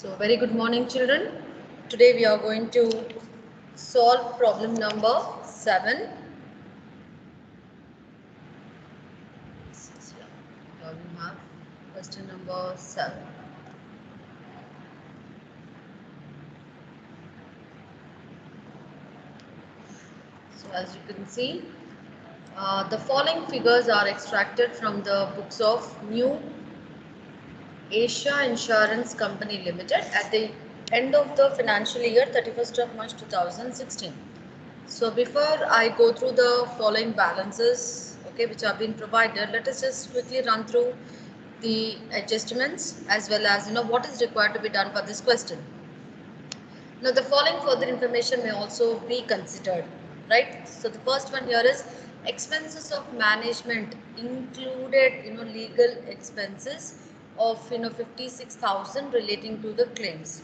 So, very good morning, children. Today we are going to solve problem number 7. Here we have question number 7. So, as you can see, the following figures are extracted from the books of New Asia Insurance Company Limited at the end of the financial year 31st of March 2016. So before I go through the following balances, okay, which have been provided, let us just quickly run through the adjustments as well as what is required to be done for this question. Now the following further information may also be considered, right? So the first one here is expenses of management included, legal expenses of 56,000 relating to the claims.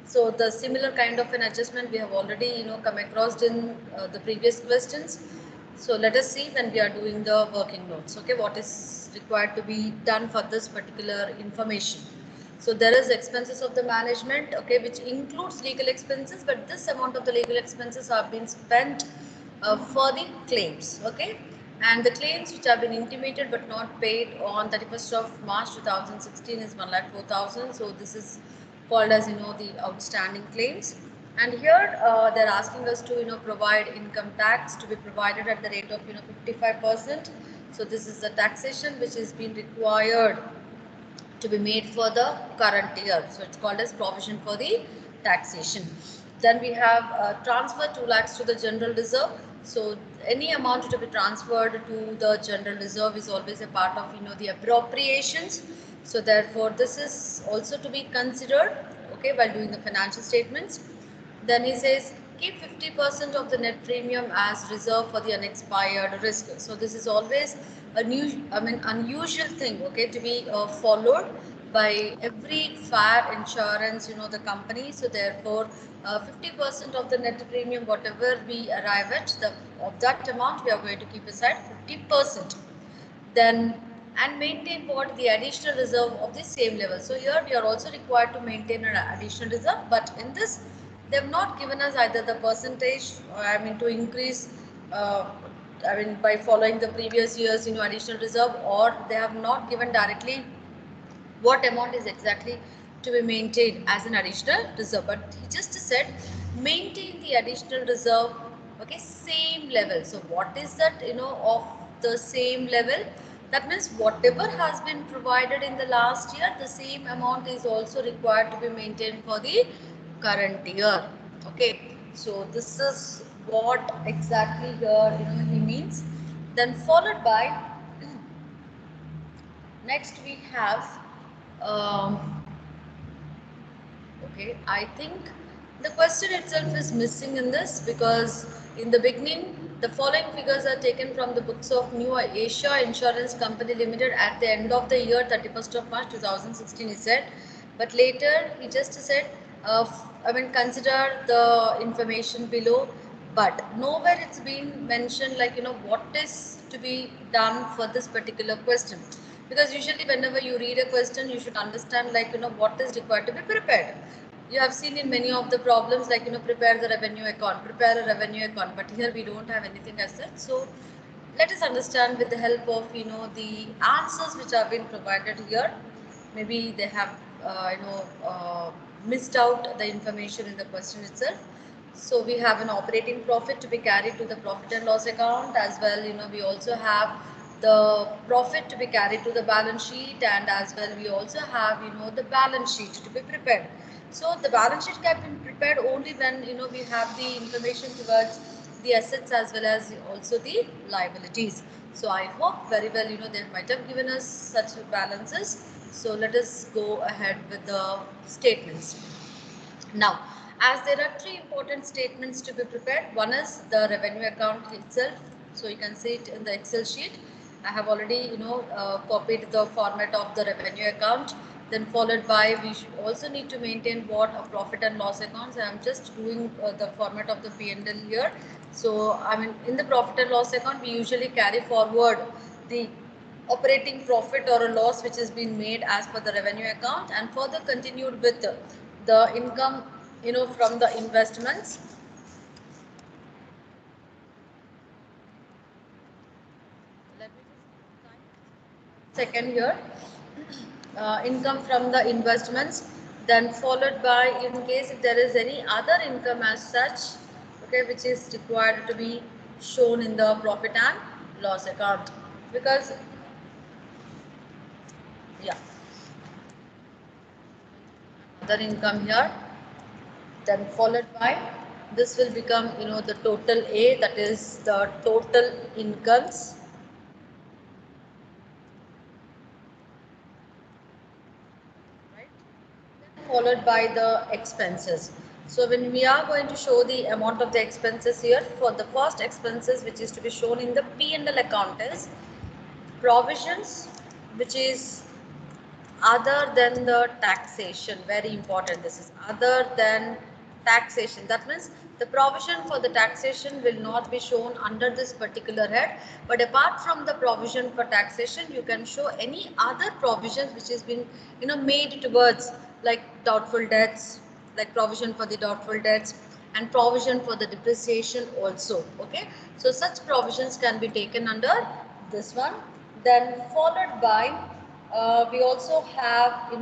So the similar kind of an adjustment we have already come across in the previous questions. So let us see when we are doing the working notes. Okay, what is required to be done for this particular information. So there is expenses of the management, okay, which includes legal expenses, but this amount of the legal expenses have been spent for the claims, okay. And the claims which have been intimated but not paid on 31st of March 2016 is 1,04,000. So this is called as the outstanding claims. And here they're asking us to provide income tax to be provided at the rate of 55%. So this is the taxation which is being required to be made for the current year. So it's called as provision for the taxation. Then we have transfer 2 lakhs to the general reserve. So any amount to be transferred to the general reserve is always a part of the appropriations. So therefore this is also to be considered, okay, while doing the financial statements. Then he says keep 50% of the net premium as reserve for the unexpired risk. So this is always a unusual thing, okay, to be followed by every fire insurance, the company. So therefore 50% of the net premium, whatever we arrive at, of that amount we are going to keep aside 50%. Then and maintain what the additional reserve of the same level. So here we are also required to maintain an additional reserve, but in this they have not given us either the percentage, to increase by following the previous years additional reserve, or they have not given directly what amount is exactly to be maintained as an additional reserve. But he just said maintain the additional reserve, okay, same level. So what is that of the same level? That means whatever has been provided in the last year, the same amount is also required to be maintained for the current year. Okay, so this is what exactly here he means. Then followed by next we have okay, I think the question itself is missing in this, because in the beginning the following figures are taken from the books of New Asia Insurance Company Limited at the end of the year 31st of March 2016 he said, but later he just said consider the information below, but nowhere it's been mentioned like what is to be done for this particular question. Because usually whenever you read a question you should understand like what is required to be prepared. You have seen in many of the problems like prepare the revenue account, prepare a revenue account, but here we don't have anything as such. So let us understand with the help of the answers which have been provided here. Maybe they have missed out the information in the question itself. So we have an operating profit to be carried to the profit and loss account, as well we also have the profit to be carried to the balance sheet, and as well we also have the balance sheet to be prepared. So the balance sheet can be prepared only when we have the information towards the assets as well as also the liabilities. So I hope very well they might have given us such balances. So let us go ahead with the statements. Now, as there are three important statements to be prepared, one is the revenue account itself. So you can see it in the Excel sheet. I have already copied the format of the revenue account. Then followed by we also need to maintain what a profit and loss accounts. I am just doing the format of the P&L here. So in the profit and loss account we usually carry forward the operating profit or a loss which has been made as per the revenue account, and further continued with the income, from the investments. Let me just second here. Income from the investments, then followed by, in case if there is any other income as such, okay, which is required to be shown in the profit and loss account, because yeah, other income here, then followed by, this will become, the total A, that is the total incomes, right? Then followed by the expenses. So when we are going to show the amount of the expenses here, for the first expenses which is to be shown in the P&L account is provisions, which is other than the taxation. Very important, this is other than taxation. That means the provision for the taxation will not be shown under this particular head, but apart from the provision for taxation, you can show any other provisions which has been, made towards, like doubtful debts, like provision for the doubtful debts, and provision for the depreciation also. Okay, so such provisions can be taken under this one. Then followed by, we also have,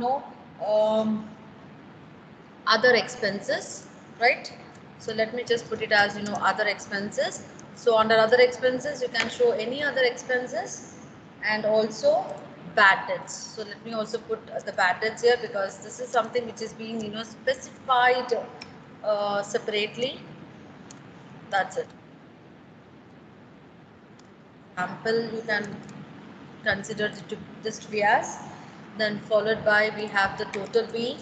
other expenses, right? So let me just put it as, other expenses. So under other expenses, you can show any other expenses, and also bad debts. So let me also put the bad debts here, because this is something which is being, specified separately. That's it. Example, you can consider it to this to be as, then followed by, we have the total B.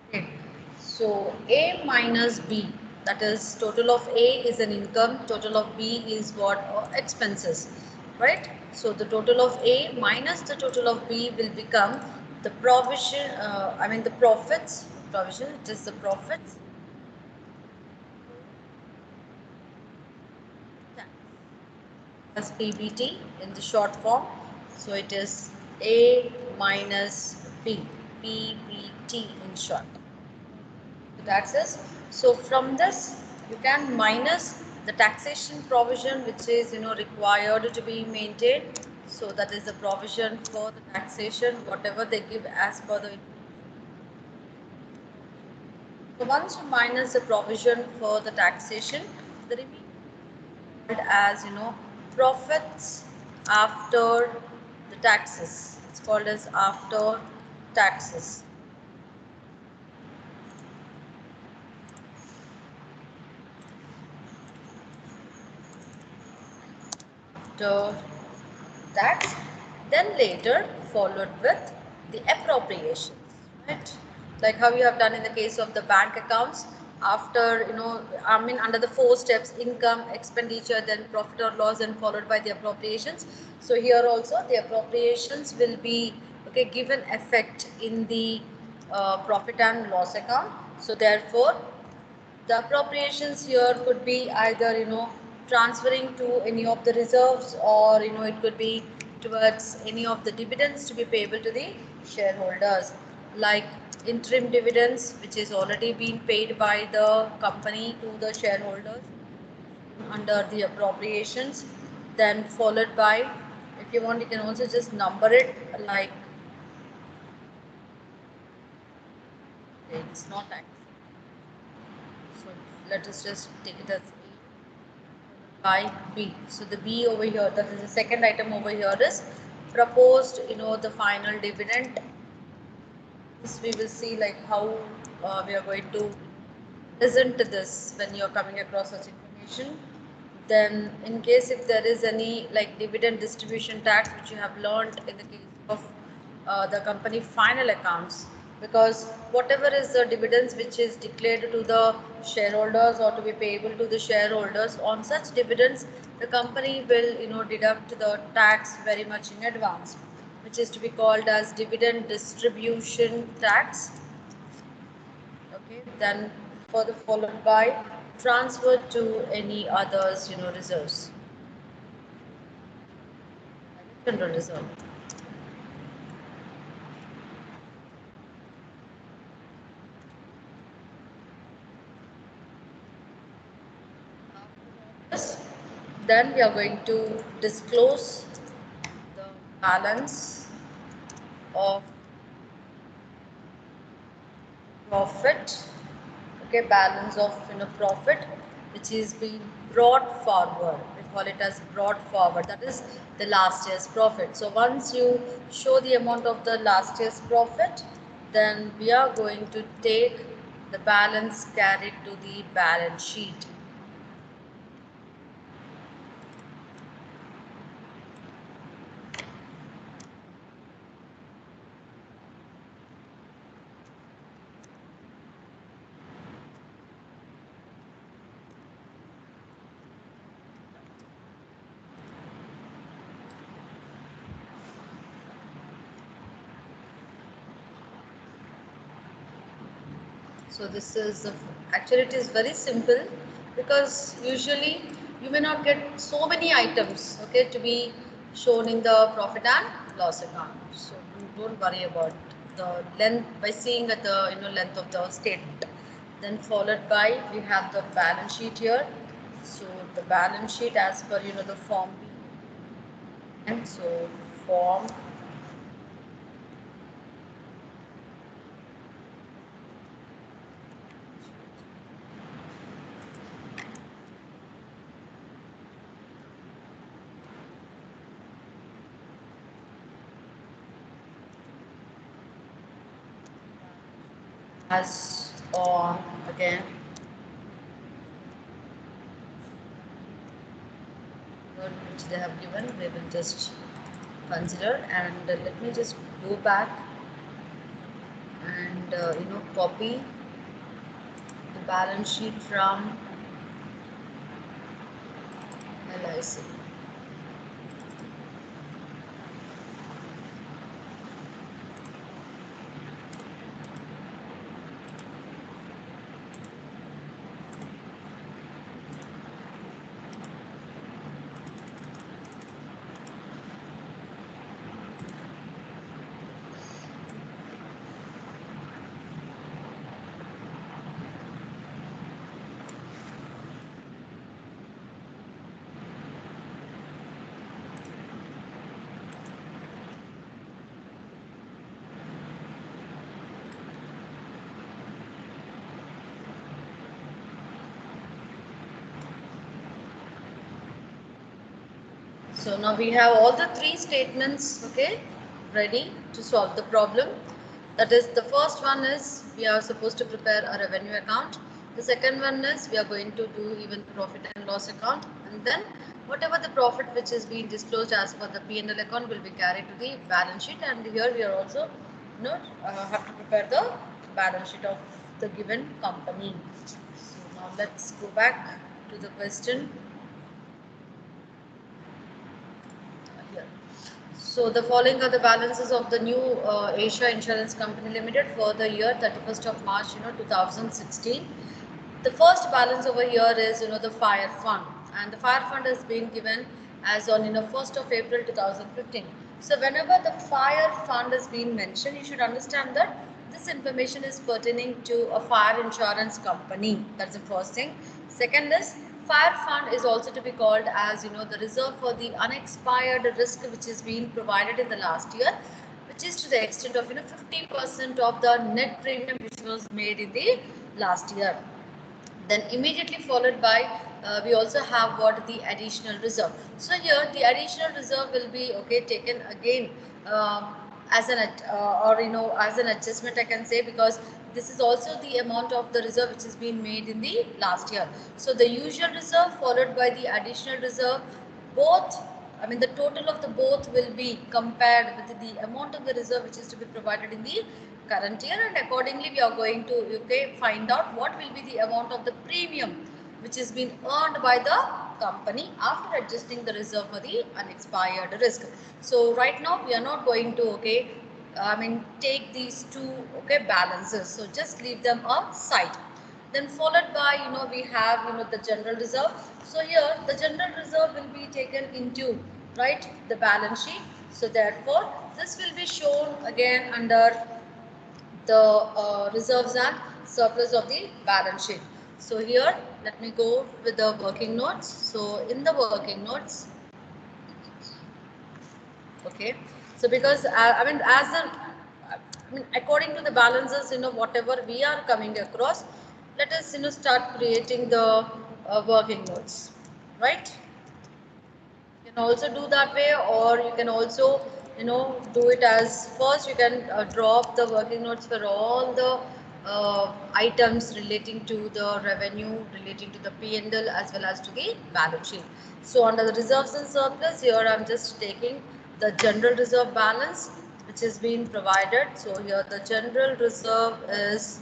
Okay. So A minus B, that is total of A is an income, total of B is what? Expenses, right? So the total of A minus the total of B will become the provision, the profits, provision, it is the profits, as PBT in the short form. So it is A minus B, PBT in short. The taxes. So from this, you can minus the taxation provision which is, required to be maintained. So that is the provision for the taxation, whatever they give as per the. So once you minus the provision for the taxation, the remaining as, profits after the taxes. It's called as after taxes. After tax, then later followed with the appropriations, right? Like how you have done in the case of the bank accounts. After, under the 4 steps: income, expenditure, then profit or loss, and followed by the appropriations. So here also the appropriations will be, okay, given effect in the profit and loss account. So therefore, the appropriations here could be either, transferring to any of the reserves, or, it could be towards any of the dividends to be payable to the shareholders, like interim dividends, which is already been paid by the company to the shareholders under the appropriations. Then followed by, if you want, you can also just number it, like it's not actually. So let us just take it as by B. So the B over here, that is the second item over here, is proposed, the final dividend. This we will see like how we are going to present this when you are coming across such information. Then in case if there is any like dividend distribution tax which you have learned in the case of the company final accounts, because whatever is the dividends which is declared to the shareholders or to be payable to the shareholders, on such dividends the company will, deduct the tax very much in advance, which is to be called as dividend distribution tax. Okay, then further followed by transfer to any others, reserves, general reserve. Then we are going to disclose the balance of profit, okay, balance of profit which is being brought forward. We call it as brought forward. That is the last year's profit. So once you show the amount of the last year's profit, then we are going to take the balance carried to the balance sheet. So this is actually it is very simple, because usually you may not get so many items, okay, to be shown in the profit and loss account. So you don't worry about the length by seeing at the length of the statement. Then followed by we have the balance sheet here. So the balance sheet as per the form B. And so form as on again which they have given, we will just consider, and let me just go back and copy the balance sheet from LIC. So now we have all the three statements, okay, ready to solve the problem. That is, the first one is we are supposed to prepare a revenue account. The second one is we are going to do even profit and loss account, and then whatever the profit which is being disclosed as per the P&L account will be carried to the balance sheet. And here we are also have to prepare the balance sheet of the given company. So now let's go back to the question. Here. So the following are the balances of the new Asia Insurance Company Limited for the year 31st of March 2016. The first balance over here is the fire fund, and the fire fund has been given as on 1st of April 2015. So whenever the fire fund is being mentioned, you should understand that this information is pertaining to a fire insurance company. That's the first thing. Second is fire fund is also to be called as the reserve for the unexpired risk which is being provided in the last year, which is to the extent of 50% of the net premium which was made in the last year. Then immediately followed by we also have what the additional reserve. So here the additional reserve will be taken again as an as an adjustment, I can say, because this is also the amount of the reserve which has been made in the last year. So the usual reserve followed by the additional reserve, both, I mean, the total of the both will be compared with the amount of the reserve which is to be provided in the current year, and accordingly we are going to find out what will be the amount of the premium which is being earned by the company after adjusting the reserve for the unexpired risk. So right now we are not going to take these two balances, so just leave them aside. Then followed by we have the general reserve. So here the general reserve will be taken into the balance sheet. So therefore this will be shown again under the reserves and surplus of the balance sheet. So here let me go with the working notes. So in the working notes, okay. So because I mean, according to the balances, whatever we are coming across, let us start creating the working notes, right? You can also do that way, or you can also do it as first you can drop the working notes for all the items relating to the revenue, relating to the P&L, as well as to the balance sheet. So under the reserves and surplus, here I'm just taking the general reserve balance which is being provided. So here the general reserve is,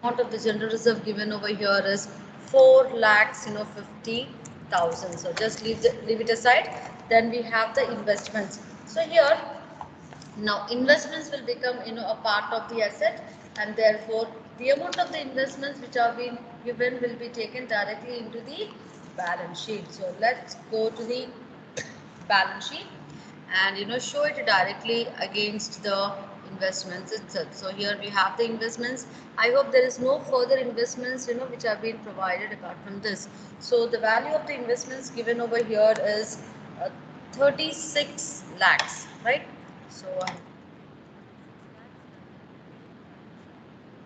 amount of the general reserve given over here is 4 lakhs 50,000. So just leave it aside. Then we have the investments. So here now investments will become a part of the asset, and therefore the amount of the investments which are being given will be taken directly into the balance sheet. So let's go to the balance sheet and show it directly against the investments itself. So here we have the investments. I hope there is no further investments which have been provided apart from this. So the value of the investments given over here is 36 lakhs, right? So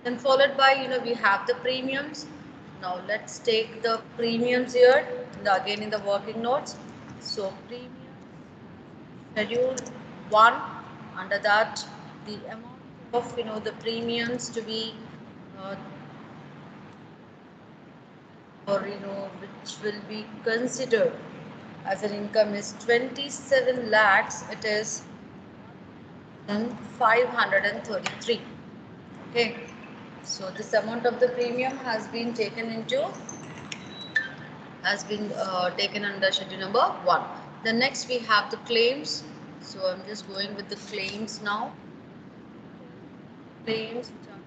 then followed by we have the premiums. Now let's take the premiums here, again in the working notes. So premium schedule 1, under that the amount of the premiums to be uh, or which will be considered as an income is 27 lakhs. It is 533. Okay, so this amount of the premium has been taken under schedule number 1. Then next we have the claims. So I'm just going with the claims now. Claims which are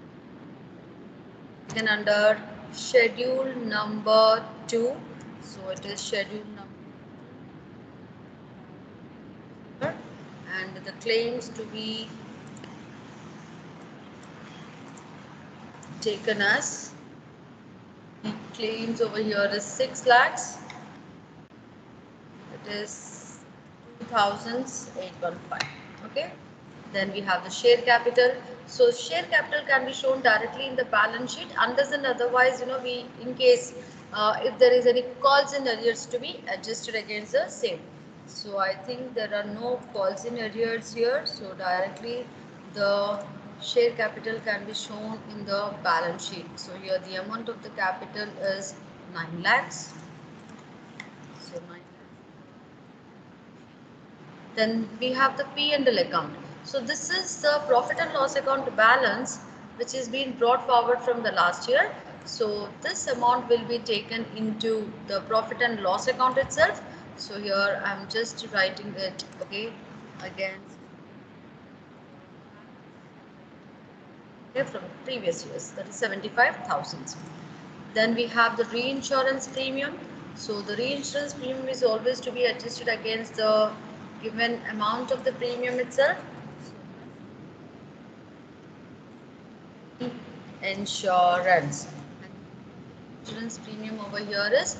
taken under schedule number 2. So it is schedule number, and the claims to be taken as, the claims over here is 6 lakhs. It is 2,815. Okay. Then we have the share capital. So share capital can be shown directly in the balance sheet, unless and otherwise, we, in case if there is any calls in arrears to be adjusted against the same. So I think there are no calls in arrears here. So directly the share capital can be shown in the balance sheet. So here the amount of the capital is 9 lakhs. So 9 lakhs. Then we have the P&L account. So this is the profit and loss account balance which is being brought forward from the last year. So this amount will be taken into the profit and loss account itself. So here I'm just writing it, okay, against, okay, from previous years, that is 75,000. Then we have the reinsurance premium. So the reinsurance premium is always to be adjusted against the given amount of the premium itself. Insurance. Insurance premium over here is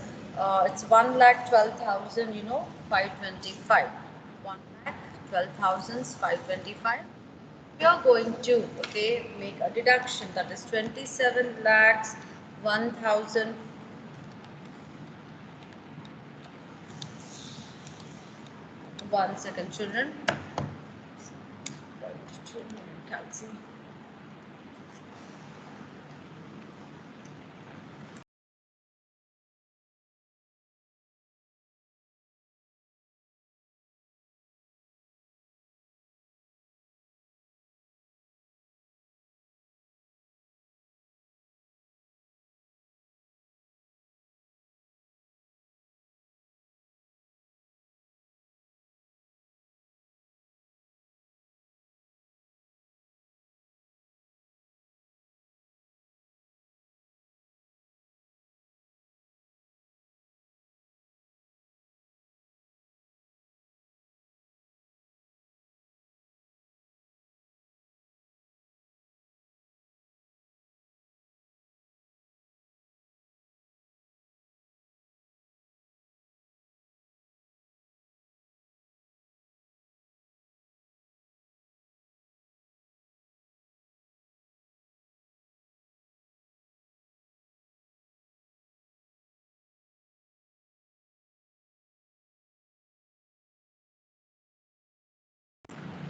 it's 1,12,000, 525. 1,12,525. We are going to make a deduction, that is 27 lakhs 1,000. One second, children. Calcium.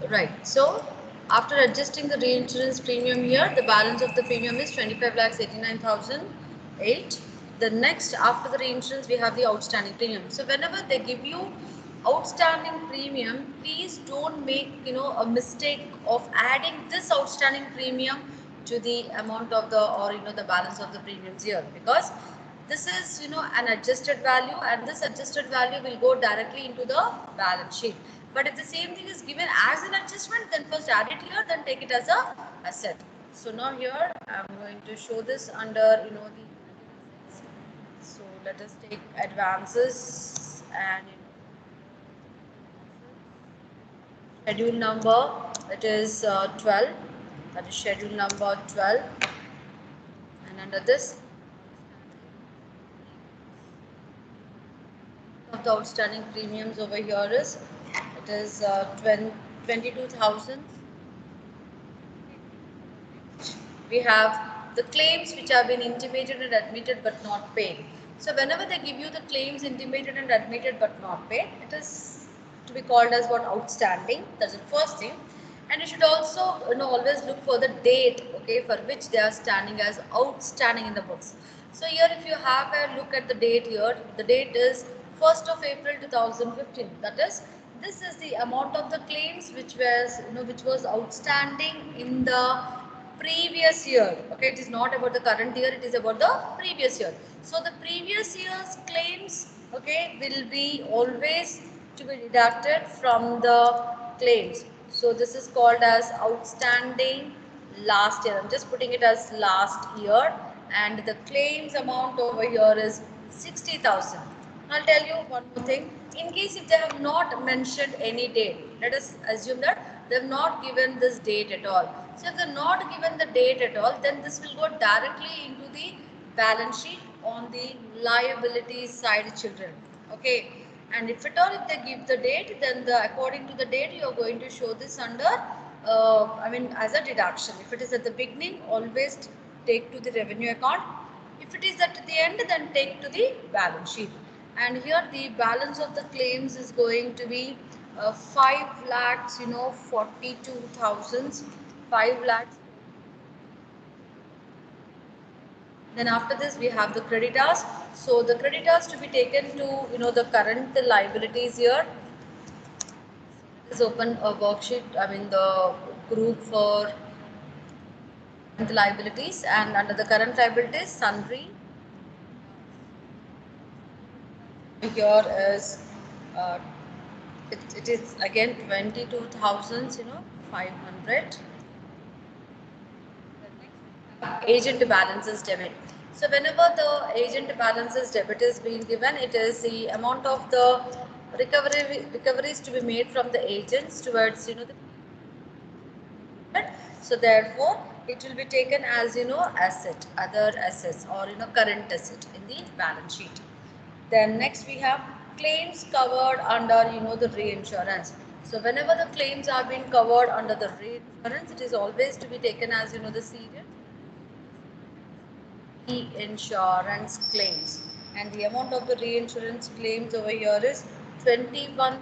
Right. So after adjusting the reinsurance premium here, the balance of the premium is 25 lakhs 89,008. The next after the reinsurance we have the outstanding premium. So whenever they give you outstanding premium, please don't make a mistake of adding this outstanding premium to the amount of the the balance of the premiums here, because this is an adjusted value, and this adjusted value will go directly into the balance sheet. But if the same thing is given as an adjustment, then first add it here, then take it as a asset. So now here I'm going to show this under the, so let us take advances and schedule number, it is 12, that is schedule number 12, and under this of the outstanding premiums over here is, it is 22,000. We have the claims which have been intimated and admitted but not paid. So whenever they give you the claims intimated and admitted but not paid, it is to be called as what, outstanding. That's the first thing. And you should also always look for the date, okay, for which they are standing as outstanding in the books. So here if you have a look at the date here, the date is 1st of April 2015. That is, this is the amount of the claims which was which was outstanding in the previous year. Okay, it is not about the current year, it is about the previous year. So the previous year's claims, okay, will be always to be deducted from the claims. So this is called as outstanding last year. I'm just putting it as last year, and the claims amount over here is 60,000. I'll tell you one more thing. In case if they have not mentioned any date, let us assume that they have not given this date at all. So if they have not given the date at all, then this will go directly into the balance sheet on the liability side, children. Okay. And if at all if they give the date, then according to the date you are going to show this under as a deduction. If it is at the beginning, always take to the revenue account. If it is at the end, then take to the balance sheet. And here the balance of the claims is going to be 5 lakhs 42,000, 5 lakhs. Then after this we have the creditors. So the creditors to be taken to the current liabilities here. Let's open a worksheet, the group for the liabilities, and under the current liabilities, sundry. Here is uh, it is again 22,000 500. Agent balances debit. So whenever the agent balances debit is being given, it is the amount of the recoveries to be made from the agents towards the, so therefore it will be taken as asset, other assets, or current asset in the balance sheet. Then next we have claims covered under the reinsurance. So whenever the claims are being covered under the reinsurance, it is always to be taken as the serial reinsurance claims, and the amount of the reinsurance claims over here is 21,000.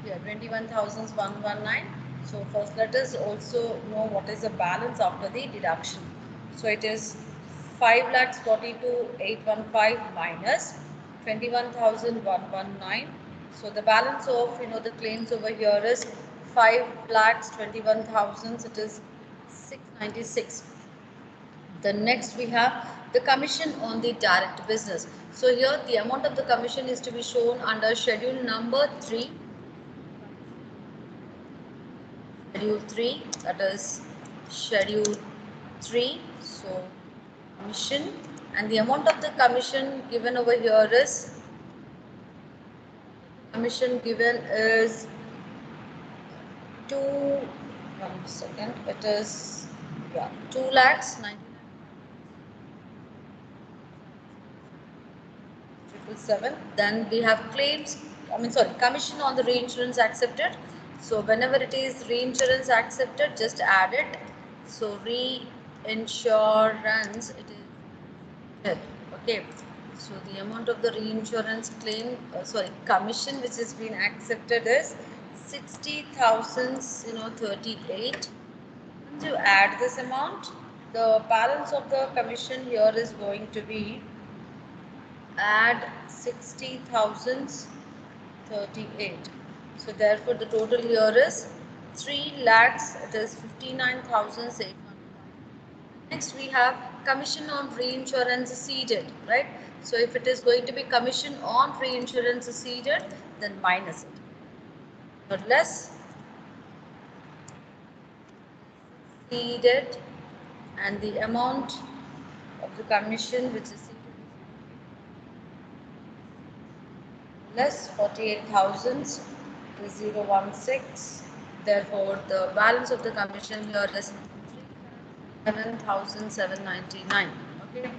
Yeah, 21,119. So first let us also know what is the balance after the deduction. So it is 5 lakhs 42,815 minus 21,119. So the balance of the claims over here is 5 lakhs 21,000. It is 696. The next we have the commission on the direct business. So here the amount of the commission is to be shown under schedule number 3. Schedule 3, that is schedule 3. So commission, and the amount of the commission given over here is, commission given is 2, 1 second, it is 2 lakhs 9,777. Then we have claims, commission on the reinsurance accepted. So whenever it is reinsurance accepted, just add it. So reinsurance, it is, okay. So the amount of the reinsurance claim, commission which has been accepted is 60,000, 38. Once you add this amount, the balance of the commission here is going to be add 60,038. So therefore the total here is 3 lakhs, it is 59,800. Next we have commission on reinsurance ceded, right? So if it is going to be commission on reinsurance ceded, then minus it. Not less ceded, and the amount of the commission which is ceded less 48,016. Therefore, the balance of the commission here is 7,799. Okay.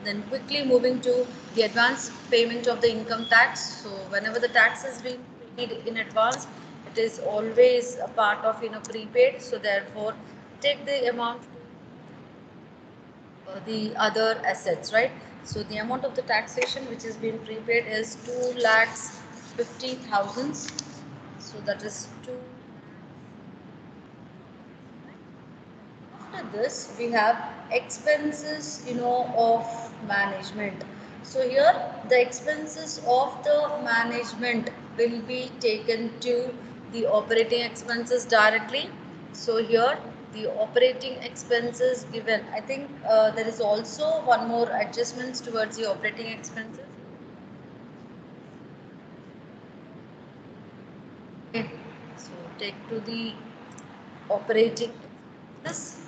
Then quickly moving to the advance payment of the income tax. So whenever the tax is being paid in advance, it is always a part of prepaid. So therefore, take the amount the other assets, right? So the amount of the taxation which is being prepaid is 2,50,000. So that is 2. After this, we have expenses, of management. So here, the expenses of the management will be taken to the operating expenses directly. So here, the operating expenses given. I think there is also one more adjustments towards the operating expenses. Okay. So take to the operating expenses.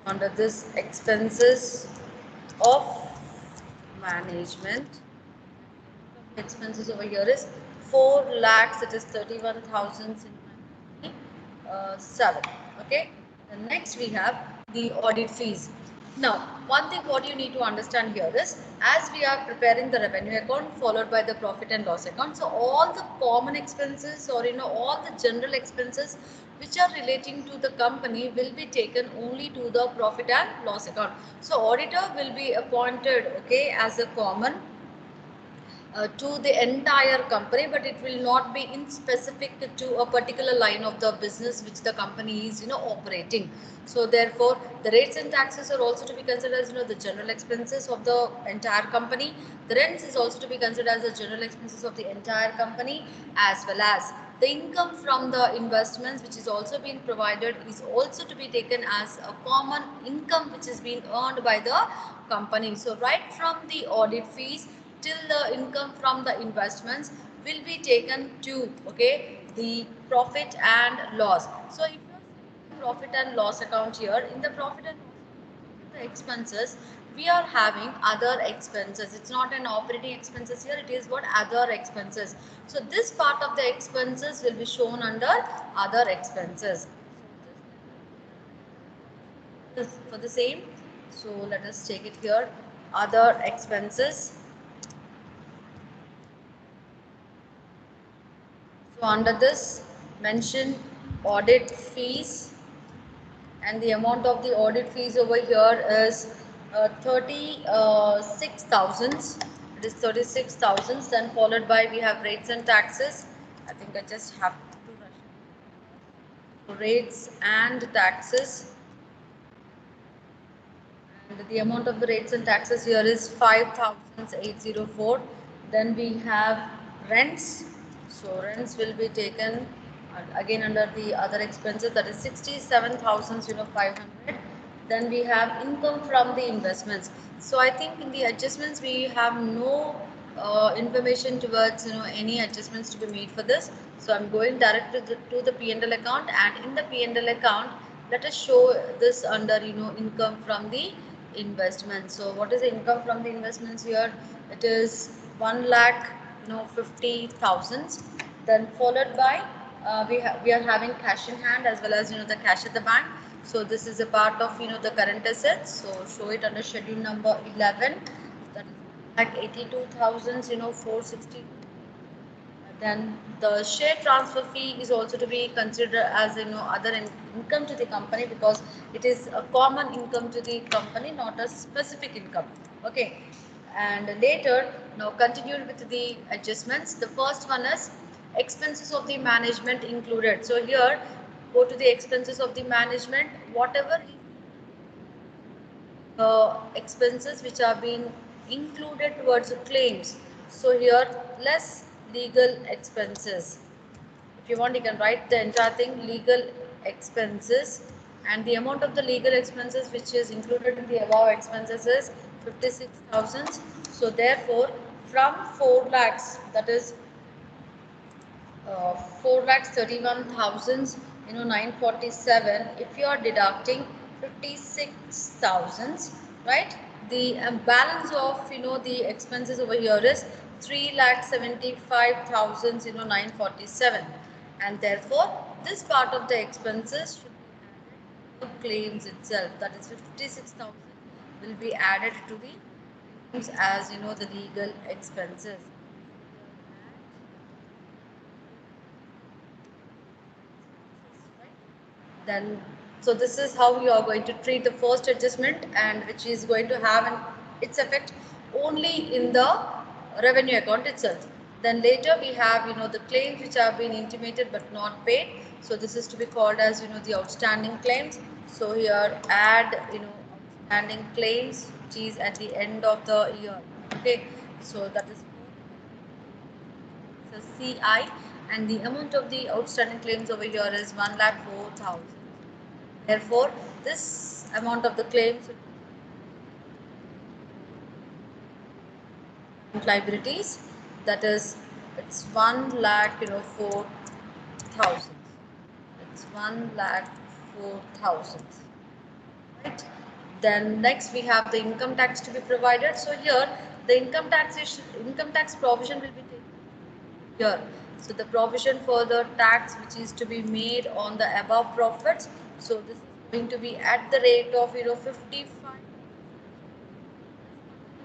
Under this expenses of management, expenses over here is 4 lakhs, it is 31,7. Okay. Then next we have the audit fees. Now, one thing what you need to understand here is, as we are preparing the revenue account followed by the profit and loss account, so all the common expenses, or all the general expenses which are relating to the company will be taken only to the profit and loss account. So auditor will be appointed, okay, as a common to the entire company, but it will not be in specific to a particular line of the business which the company is operating. So therefore the rates and taxes are also to be considered as the general expenses of the entire company. The rents is also to be considered as the general expenses of the entire company, as well as the income from the investments which is also being provided is also to be taken as a common income which is being earned by the company. So right from the audit fees till the income from the investments will be taken to, okay, the profit and loss. So if you are profit and loss account here, in the profit and the expenses, we are having other expenses. It's not an operating expenses here, it is what other expenses. So this part of the expenses will be shown under other expenses. For the same, so let us take it here, other expenses. So under this, mention audit fees, and the amount of the audit fees over here is 36,000. It is 36,000. Then followed by we have rates and taxes. I think I just have to rush. Rates and taxes. And the amount of the rates and taxes here is 5,804. Then we have rents. So rents will be taken again under the other expenses, that is 67,500. Then we have income from the investments. So I think in the adjustments we have no information towards any adjustments to be made for this. So I'm going direct to the P&L account, and in the P&L account let us show this under income from the investment. So what is the income from the investments here? It is 1 lakh 50,000. Then followed by we are having cash in hand as well as the cash at the bank. So this is a part of the current assets. So show it under schedule number 11. That is like 82,000 460. Then the share transfer fee is also to be considered as other income to the company, because it is a common income to the company, not a specific income. Okay. And later, now continued with the adjustments. The first one is expenses of the management included. So here, go to the expenses of the management, whatever expenses which are being included towards the claims. So here, less legal expenses. If you want, you can write the entire thing, legal expenses, and the amount of the legal expenses which is included in the above expenses is 56,000. So therefore, from 4 lakhs, that is 4 lakhs 31,000, 947. If you are deducting 56,000, right? The balance of, the expenses over here is 3 lakhs 75,000, 947. And therefore, this part of the expenses should be added to claims itself. That is 56,000 will be added to the claims as, the legal expenses. Then, so this is how you are going to treat the first adjustment, and which is going to have its effect only in the revenue account itself. Then later we have, the claims which have been intimated but not paid. So this is to be called as, the outstanding claims. So here add, outstanding claims which is at the end of the year. Okay, so that is CI, and the amount of the outstanding claims over here is 1,04,000. Therefore, this amount of the claims liabilities, that is, it's 1 lakh 4,000. It's 1,04,000. Right. Then next we have the income tax to be provided. So here the income tax provision will be taken here. So the provision for the tax which is to be made on the above profits. So this is going to be at the rate of 55.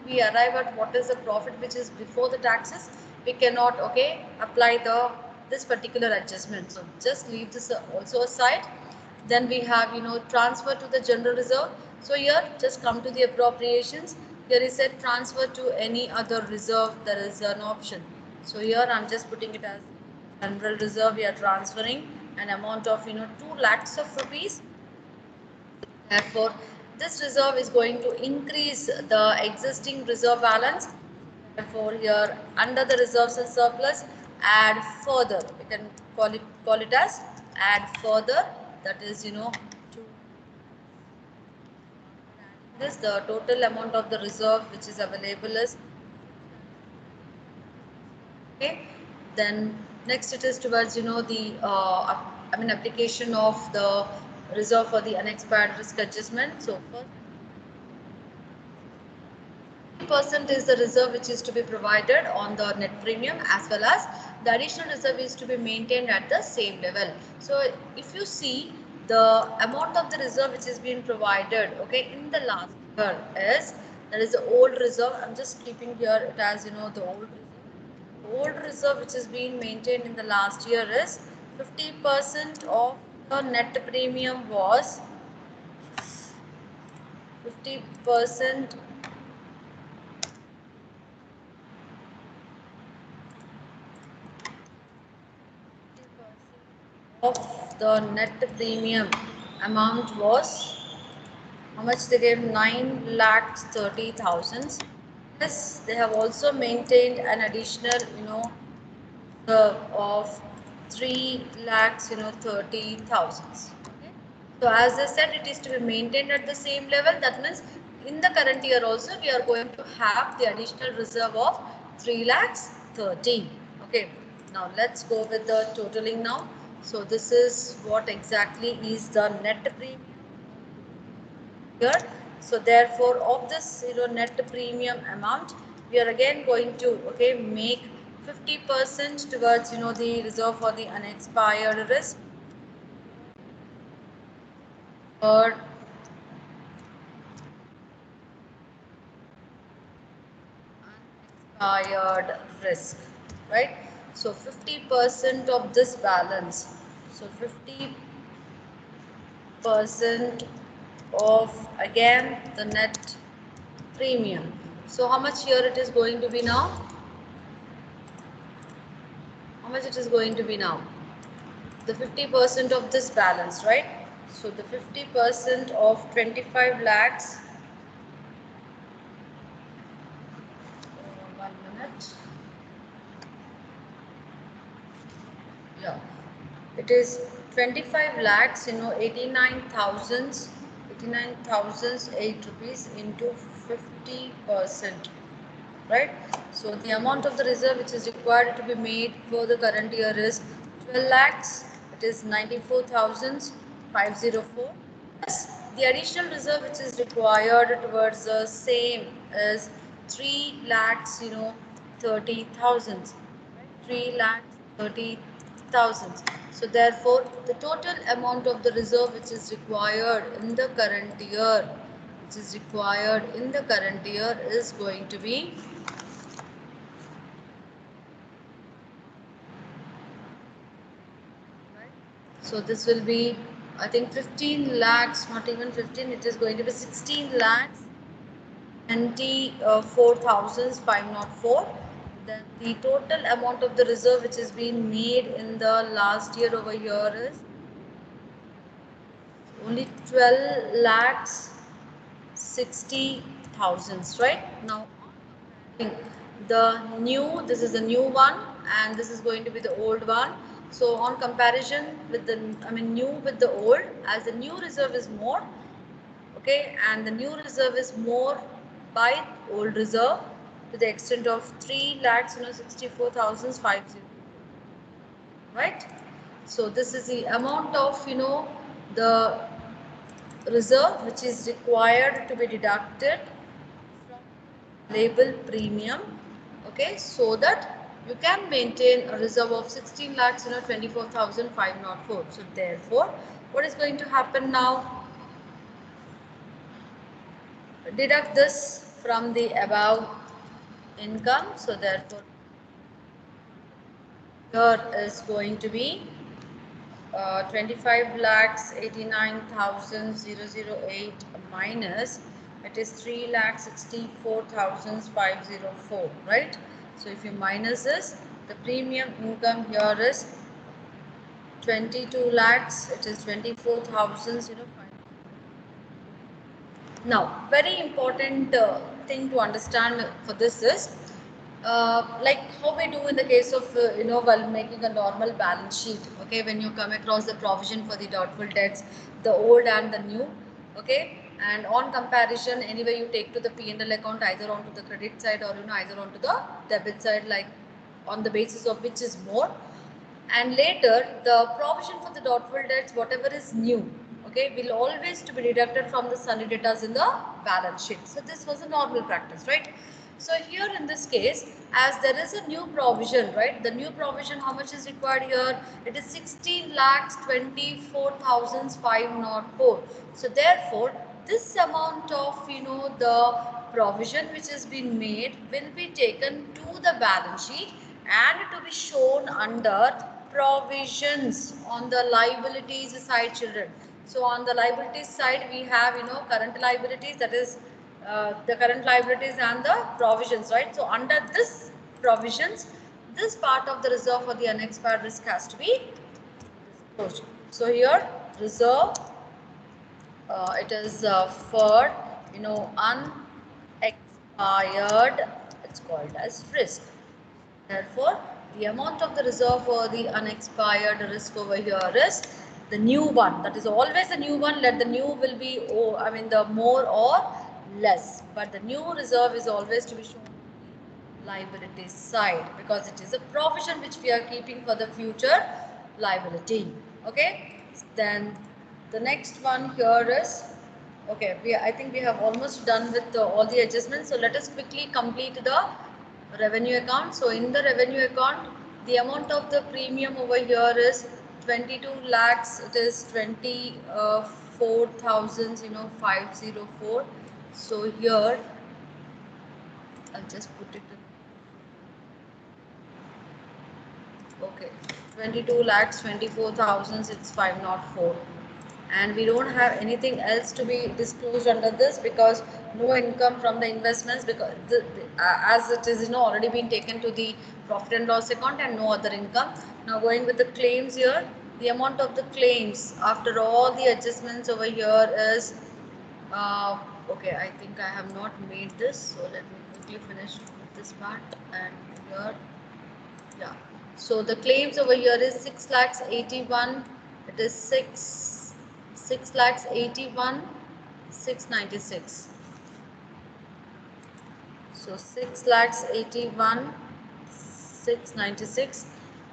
We arrive at what is the profit which is before the taxes, we cannot apply the this particular adjustment. So just leave this also aside. Then we have transfer to the general reserve. So here just come to the appropriations. Here is said transfer to any other reserve. There is an option. So here I'm just putting it as general reserve. We are transferring an amount of 2 lakhs of rupees. Therefore, this reserve is going to increase the existing reserve balance. Therefore, here under the reserves and surplus, add further. We can call it as add further. That is, to this, the total amount of the reserve which is available is okay. Then next it is towards the application of the reserve for the unexpired risk adjustment. So first, percent is the reserve which is to be provided on the net premium, as well as the additional reserve is to be maintained at the same level. So if you see the amount of the reserve which is being provided in the last year is, there is the old reserve. I'm just keeping here it as the old reserve which is being maintained in the last year is 50% of the net premium was 50% of the net premium amount was how much they gave, 9 lakhs 30,000. Yes, they have also maintained an additional of 3 lakhs 30,000. Okay. So as I said, it is to be maintained at the same level. That means in the current year also we are going to have the additional reserve of 3 lakhs 30. Okay. Now let's go with the totaling now. So this is what exactly is the net premium here. So therefore, of this net premium amount, we are again going to make 50% towards the reserve for the unexpired risk or unexpired risk, right? So 50% of this balance. So 50% of again the net premium. So how much here it is going to be now? How much it is going to be now? The 50% of this balance, right? So the 50% of 25 lakhs. 1 minute. Yeah, it is 25 lakhs, 89,000, 89,008 rupees into 50%, right? So the amount of the reserve which is required to be made for the current year is 12 lakhs, it is 94,504. Plus the additional reserve which is required towards the same is 3 lakhs, 30,000. 3 lakhs 30,000. So therefore, the total amount of the reserve which is required in the current year, is going to be so this will be, I think 15 lakhs, not even 15, it is going to be 16 lakhs 24,504. Then the total amount of the reserve which is being made in the last year over here is only 12 lakhs 60,000, right? Now, the new, this is the new one and this is going to be the old one. So on comparison with the, new with the old, as the new reserve is more, okay, and the new reserve is more by old reserve to the extent of 3 lakhs 64,500, right? So this is the amount of the reserve which is required to be deducted from label premium, okay, so that you can maintain a reserve of 16 lakhs 24,504. So therefore, what is going to happen now? Deduct this from the above income. So therefore, here is going to be 25 lakhs 89,008 minus, it is 3 lakhs 64,504, right? So if you minus this, the premium income here is 22 lakhs, it is 24,000. Now, very important thing to understand for this is like how we do in the case of while making a normal balance sheet. Okay, when you come across the provision for the doubtful debts, the old and the new. Okay, and on comparison, anyway you take to the P&L account either onto the credit side or either onto the debit side, like on the basis of which is more. And later the provision for the doubtful debts, whatever is new, okay, will always to be deducted from the sundry debtors in the balance sheet. So this was a normal practice, right? So here in this case, as there is a new provision, right, the new provision, how much is required here? It is 16 lakhs 24,504. So therefore this amount of the provision which has been made will be taken to the balance sheet and to be shown under provisions on the liabilities side, children. So on the liabilities side we have current liabilities, that is the current liabilities and the provisions, right? So under this provisions, this part of the reserve for the unexpired risk has to be disclosed. So here reserve, it is for unexpired, it's called as risk. Therefore, the amount of the reserve for the unexpired risk over here is the new one. That is always the new one. Let the new will be, oh, the more or less. But the new reserve is always to be shown on the liability side because it is a provision which we are keeping for the future liability. Okay. Then the next one here is, okay, I think we have almost done with all the adjustments. So let us quickly complete the revenue account. So in the revenue account, the amount of the premium over here is 22 lakhs. It is 24,000 504. So here I'll just put it in. Okay, 22 lakhs 24,604, and we don't have anything else to be disclosed under this because no income from the investments, because as it is already been taken to the profit and loss account, and no other income. Now going with the claims here, the amount of the claims after all the adjustments over here is okay, I think I have not made this, so let me quickly finish this part. And here, yeah, so the claims over here is 6 lakhs 81, it is 6 lakhs 81 696. So 6 lakhs 81 696.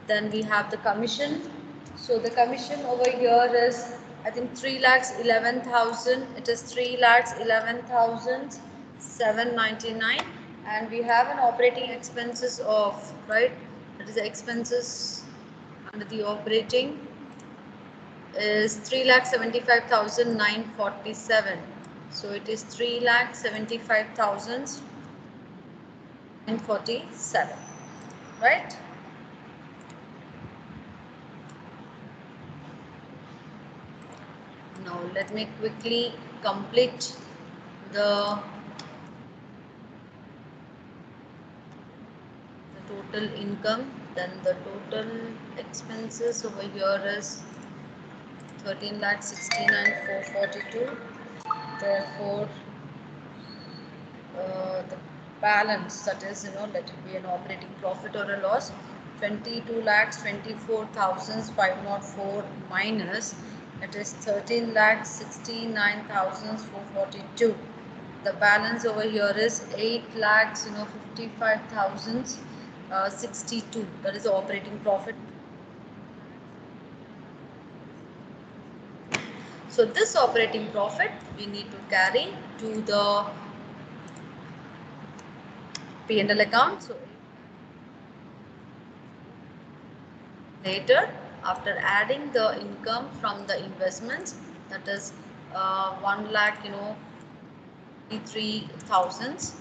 Then we have the commission. So the commission over here is, I think, 3 lakhs 11,000. It is 3 lakhs 11,799. And we have an operating expenses of, right, that is the expenses under the operating is 3,75,947. So it is 3,75,947, right? Now let me quickly complete the total income. Then the total expenses over here is 13,69,442. Therefore, the balance, that is, let it be an operating profit or a loss, 22,24,504 minus, it is 13,69,442. The balance over here is 8,55,062. That is the operating profit. So this operating profit we need to carry to the P&L account. So later, after adding the income from the investments, that is 1 lakh 3,000,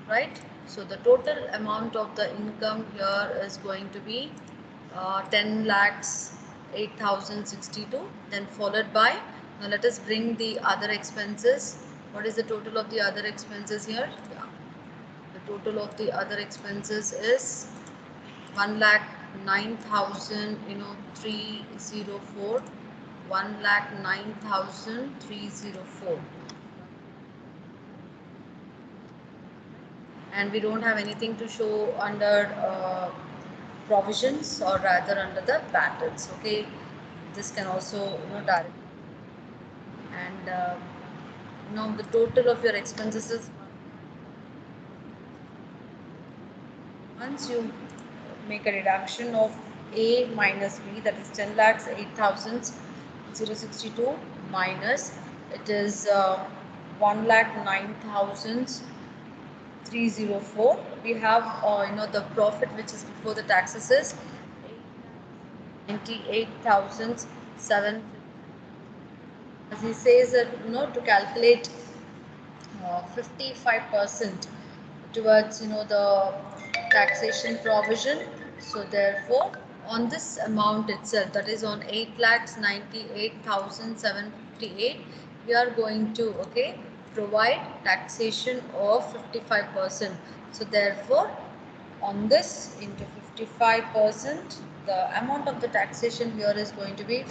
right? So the total amount of the income here is going to be 10 lakhs 8,062. Then followed by, now let us bring the other expenses. What is the total of the other expenses here? Yeah. The total of the other expenses is 1 lakh 9,000 304, 1 lakh 9,304. And we don't have anything to show under provisions, or rather under the patterns. Okay, this can also direct. And now the total of your expenses is, once you make a reduction of A minus B, that is 10 lakhs 8,062 minus, it is 1 lakh 9,304. We have the profit which is before the taxes is 98,007. As he says that to calculate 55% towards the taxation provision. So therefore, on this amount itself, that is on 8,98,758, we are going to provide taxation of 55%. So therefore, on this into 55%, the amount of the taxation here is going to be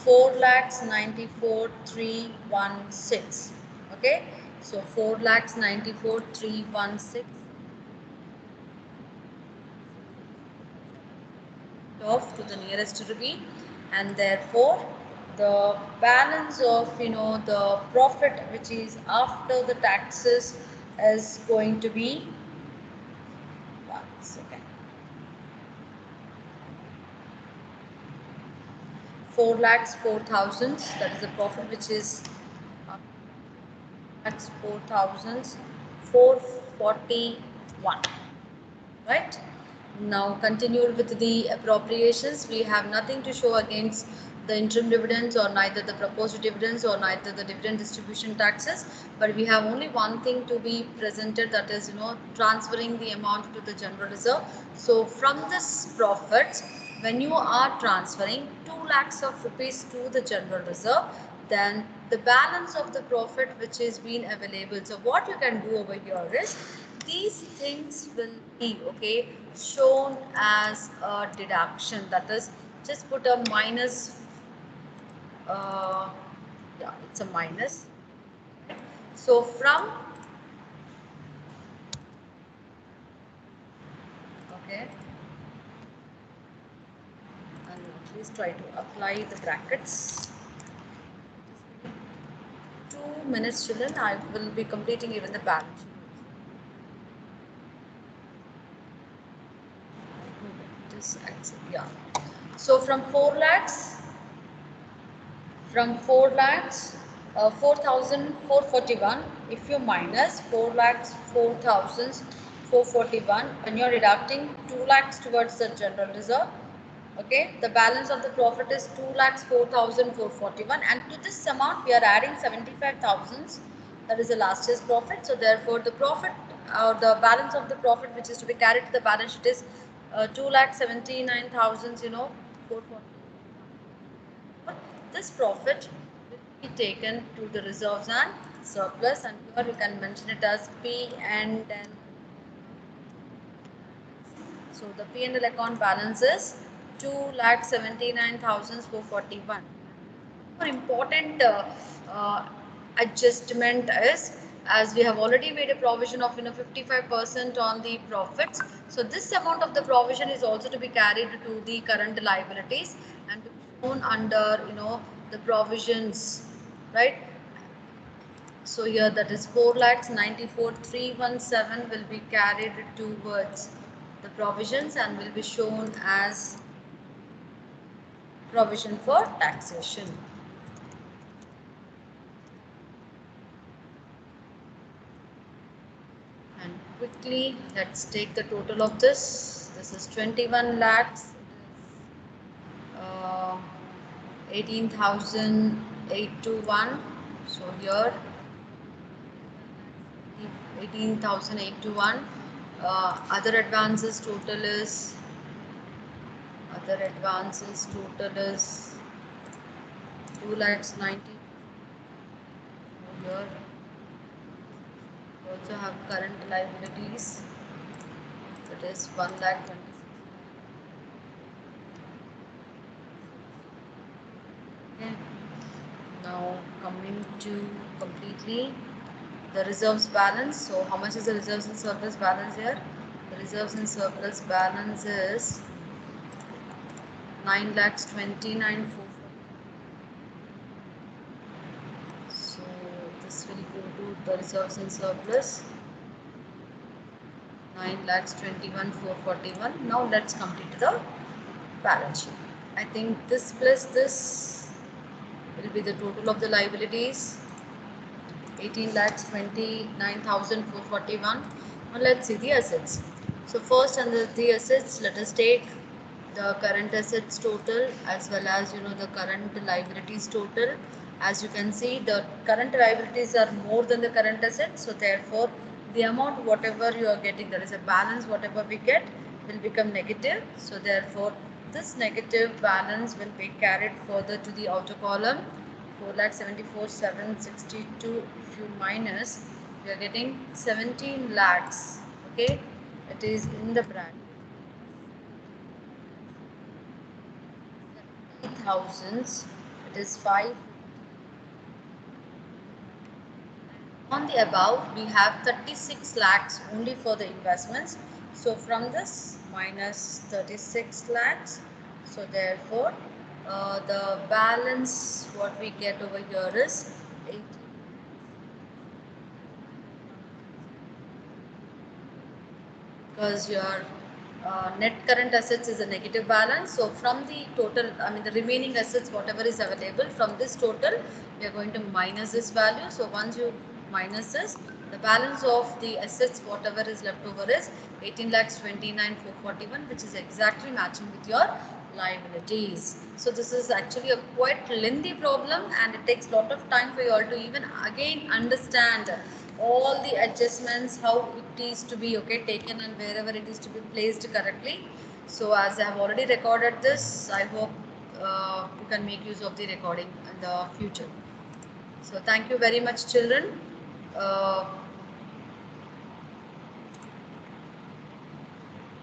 4,94,316. Okay, so 4,94,316 off to the nearest rupee, and therefore the balance of the profit which is after the taxes is going to be 4 lakhs 4,000. That is the profit which is 4,441. Right? Now continued with the appropriations. We have nothing to show against the interim dividends, or neither the proposed dividends, or neither the dividend distribution taxes, but we have only one thing to be presented, that is transferring the amount to the general reserve. So from this profits, when you are transferring 2 lakhs of rupees to the general reserve, then the balance of the profit which is being available. So what you can do over here is these things will be shown as a deduction. That is, just put a minus. Yeah, it's a minus. So from and at least try to apply the brackets. 2 minutes, children. I will be completing even the balance sheet. Yeah. So from 4 lakhs, 4,441, if you minus 4 lakhs 4,441, when you're deducting 2 lakhs towards the general reserve, the balance of the profit is 2 lakhs 4,441, and to this amount we are adding 75,000. That is the last year's profit. So therefore the profit the balance of the profit which is to be carried to the balance sheet is 2,79,000, 440. This profit will be taken to the reserves and surplus, and here you can mention it as P and L. So the P&L account balance is 2,79,441. More important adjustment is, as we have already made a provision of 55% on the profits, so this amount of the provision is also to be carried to the current liabilities and to be shown under the provisions, right? So here that is 4,94,317 will be carried towards the provisions and will be shown as provision for taxation. And quickly let's take the total of this. This is 21 lakhs. 18,821. So here 18,821. Other advances total is 2 lakhs 90. Here we also have current liabilities, that is 1 lakh 26. Okay. Now coming to completely the reserves balance. So how much is the reserves and surplus balance here? The reserves and surplus balance is 9,29,440. So this will go to the reserves and surplus 9,21,441. Now let's complete the balance sheet. I think this plus this will be the total of the liabilities, 18,29,441. Now let's see the assets. So first under the assets, let us take the current assets total as well as the current liabilities total. As you can see, the current liabilities are more than the current assets, so therefore the amount whatever you are getting, there is a balance, whatever we get will become negative. So therefore this negative balance will be carried further to the outer column. 4,74,762. If you minus, we are getting 17 lakhs. Okay, it is in the bracket. 70,000. It is 5. On the above, we have 36 lakhs only for the investments. So from this minus 36 lakhs. So therefore, the balance what we get over here is 80. Because your net current assets is a negative balance. So from the total, the remaining assets, whatever is available from this total, we are going to minus this value. So once you minus this, the balance of the assets, whatever is left over is 18,29,441, which is exactly matching with your liabilities. So this is actually a quite lengthy problem and it takes a lot of time for you all to even again understand all the adjustments, how it is to be taken and wherever it is to be placed correctly. So as I have already recorded this, I hope you can make use of the recording in the future. So thank you very much, children.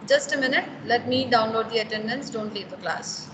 Just a minute, let me download the attendance. Don't leave the class.